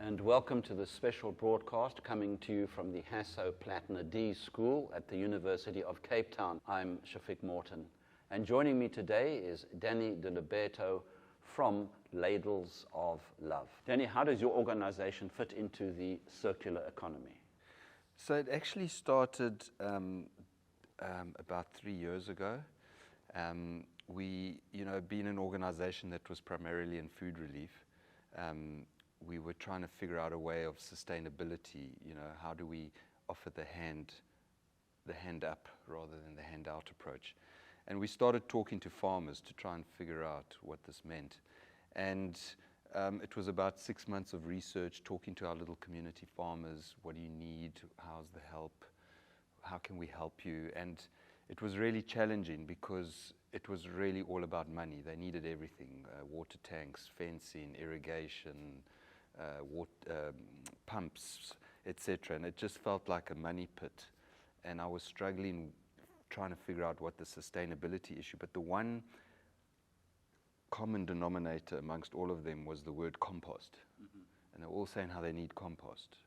and welcome to this special broadcast coming to you from the Hasso Plattner D School at the University of Cape Town. I'm Shafiq Morton, and joining me today is Danny Diliberto from Ladles of Love. Danny, how does your organization fit into the circular economy? So it actually started about 3 years ago. We, being an organization that was primarily in food relief, we were trying to figure out a way of sustainability. How do we offer the hand up rather than the hand out approach? And we started talking to farmers to try and figure out what this meant. And it was about 6 months of research, talking to our little community farmers. What do you need? How's the help? How can we help you? And it was really challenging because it was really all about money. They needed everything, water tanks, fencing, irrigation, pumps, etc. And it just felt like a money pit. And I was struggling trying to figure out what the sustainability issue, but the one common denominator amongst all of them was the word compost. Mm-hmm. And they're all saying how they need compost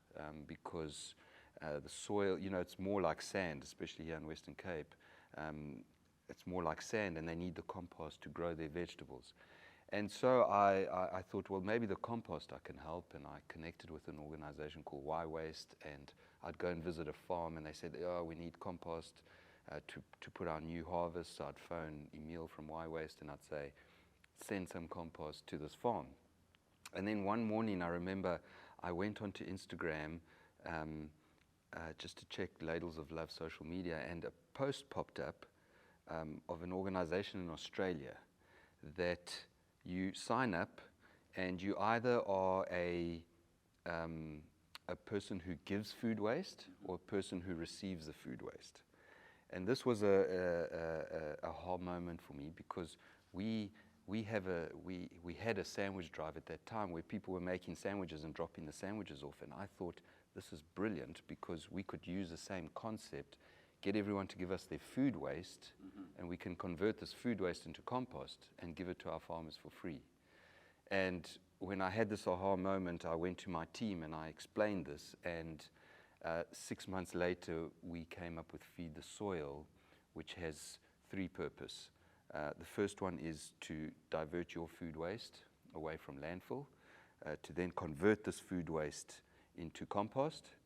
because the soil, it's more like sand, especially here in Western Cape. It's more like sand, and they need the compost to grow their vegetables. And so I thought, well, maybe the compost I can help, and I connected with an organization called Y Waste, and I'd go and visit a farm, and they said, we need compost to put our new harvest. So I'd phone Emil from Y Waste, and I'd say, send some compost to this farm. And then one morning, I remember I went onto Instagram just to check Ladles of Love social media, and a post popped up of an organization in Australia that you sign up, and you either are a person who gives food waste or a person who receives the food waste. And this was a aha moment for me, because we had a sandwich drive at that time where people were making sandwiches and dropping the sandwiches off, and I thought, this is brilliant, because we could use the same concept, get everyone to give us their food waste, and we can convert this food waste into compost and give it to our farmers for free. And when I had this aha moment, I went to my team and I explained this, and 6 months later we came up with Feed the Soil, which has three purposes. The first one is to divert your food waste away from landfill, to then convert this food waste into compost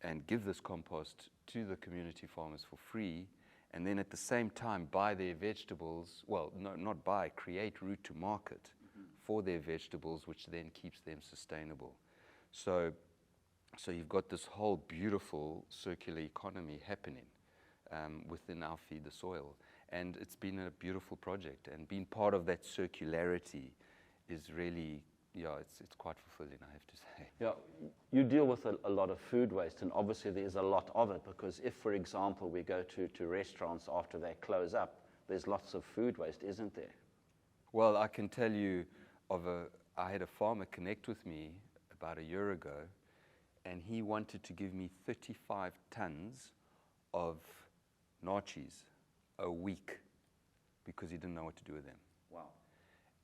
and give this compost to the community farmers for free, and then at the same time buy their vegetables, create route to market for their vegetables, which then keeps them sustainable. So you've got this whole beautiful circular economy happening within our Feed the Soil. And it's been a beautiful project, and being part of that circularity is really, it's quite fulfilling, I have to say. Yeah, you deal with a lot of food waste, and obviously there's a lot of it, because if, for example, we go to restaurants after they close up, there's lots of food waste, isn't there? Well, I can tell you I had a farmer connect with me about a year ago, and he wanted to give me 35 tons of nachos a week because he didn't know what to do with them. Wow.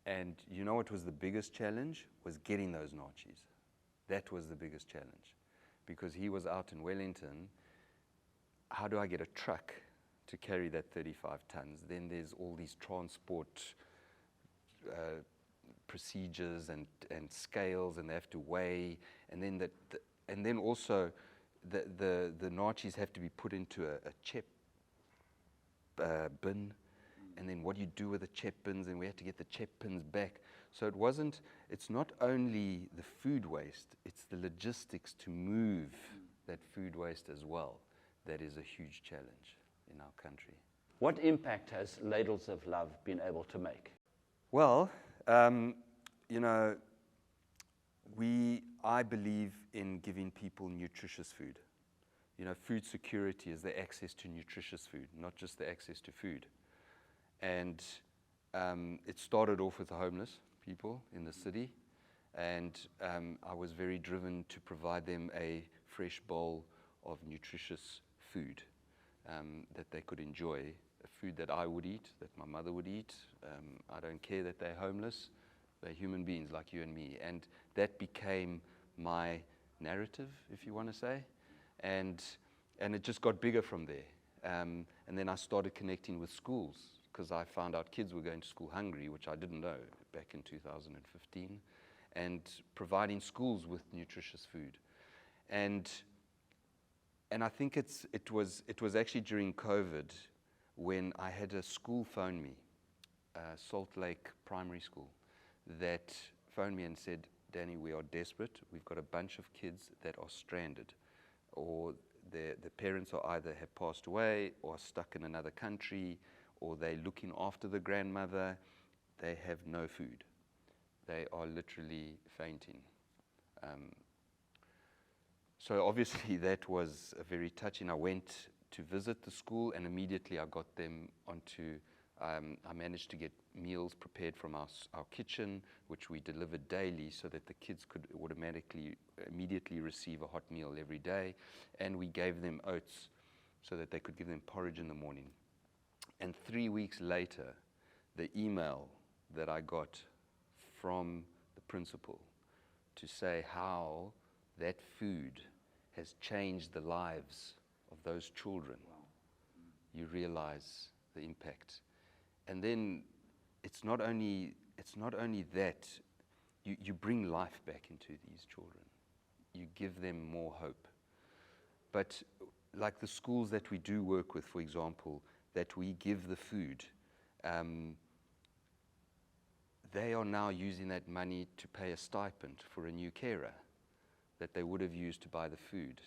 And what was the biggest challenge? Was getting those nachos. That was the biggest challenge, because he was out in Wellington. How do I get a truck to carry that 35 tons? Then there's all these transport procedures and scales, and they have to weigh, and then also the nachos have to be put into a chip bin, and then what do you do with the chip bins, and we had to get the chip bins back. So it's not only the food waste, it's the logistics to move that food waste as well. That is a huge challenge in our country. What impact has Ladles of Love been able to make? Well, I believe in giving people nutritious food. Food security is the access to nutritious food, not just the access to food. And it started off with the homeless people in the city, and I was very driven to provide them a fresh bowl of nutritious food that they could enjoy, a food that I would eat, that my mother would eat. I don't care that they're homeless. They're human beings like you and me. And that became my narrative, if you want to say, and it just got bigger from there. And then I started connecting with schools because I found out kids were going to school hungry, which I didn't know back in 2015, and providing schools with nutritious food. And I think it was actually during COVID when I had a school phone me, Salt Lake Primary School, that phoned me and said, "Danny, we are desperate. We've got a bunch of kids that are stranded, or the parents are either have passed away or are stuck in another country, or they're looking after the grandmother. They have no food. They are literally fainting." So obviously that was very touching. I went to visit the school, and immediately I got them onto, I managed to get meals prepared from our kitchen, which we delivered daily so that the kids could immediately receive a hot meal every day. And we gave them oats so that they could give them porridge in the morning. And 3 weeks later, the email that I got from the principal to say how that food has changed the lives of those children. Wow. You realize the impact. And then it's not only that, you bring life back into these children. You give them more hope. But like the schools that we do work with, for example, that we give the food, they are now using that money to pay a stipend for a new carer that they would have used to buy the food.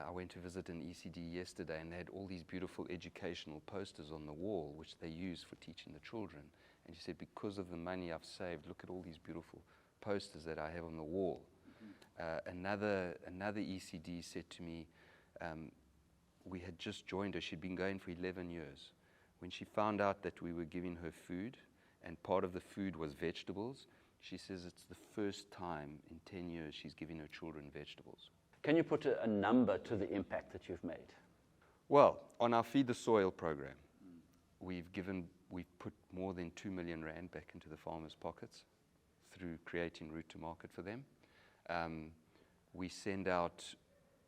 I went to visit an ECD yesterday, and they had all these beautiful educational posters on the wall, which they use for teaching the children. And she said, because of the money I've saved, look at all these beautiful posters that I have on the wall. Another ECD said to me, we had just joined her. She'd been going for 11 years. When she found out that we were giving her food, and part of the food was vegetables, she says it's the first time in 10 years she's giving her children vegetables. Can you put a number to the impact that you've made? Well, on our Feed the Soil program, we've put more than 2 million rand back into the farmers' pockets through creating route to market for them. We send out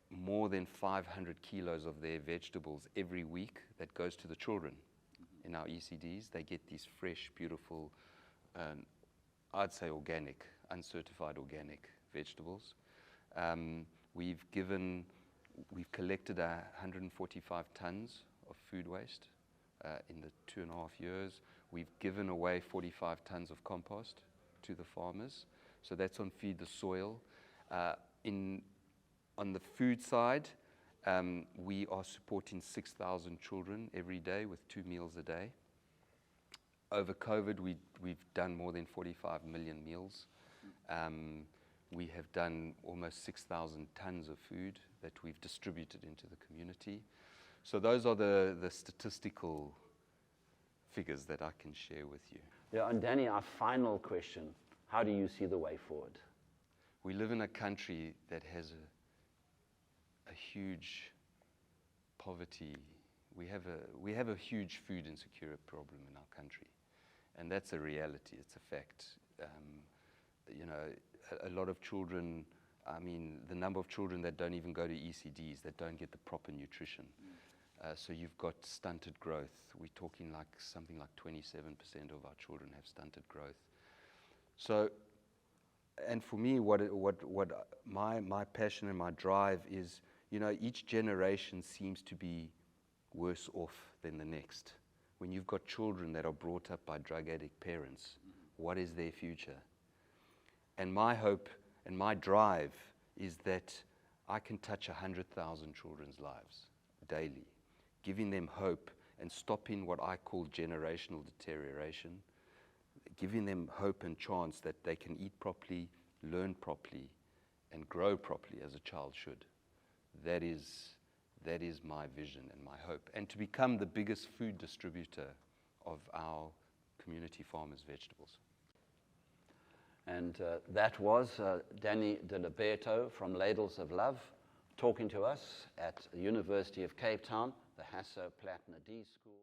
more than 500 kilos of their vegetables every week that goes to the children in our ECDs. They get these fresh, beautiful, I'd say organic, uncertified organic vegetables. We've collected 145 tons of food waste in the 2.5 years. We've given away 45 tons of compost to the farmers. So that's on Feed the Soil. On the food side, we are supporting 6,000 children every day with 2 meals a day. Over COVID, we've done more than 45 million meals. We have done almost 6,000 tons of food that we've distributed into the community. So those are the statistical figures that I can share with you. Yeah, and Danny, our final question, how do you see the way forward? We live in a country that has a huge poverty. We have a huge food insecurity problem in our country, and that's a reality. It's a fact. A lot of children. I mean, the number of children that don't even go to ECDs, that don't get the proper nutrition. So you've got stunted growth. We're talking like something like 27% of our children have stunted growth. So, and for me, what my passion and my drive is, each generation seems to be worse off than the next. When you've got children that are brought up by drug addict parents, what is their future? And my hope and my drive is that I can touch 100,000 children's lives daily, giving them hope and stopping what I call generational deterioration, giving them hope and chance that they can eat properly, learn properly, and grow properly as a child should. That is my vision and my hope. And to become the biggest food distributor of our community farmers' vegetables. And that was Danny Diliberto from Ladles of Love talking to us at the University of Cape Town, the Hasso Plattner D School.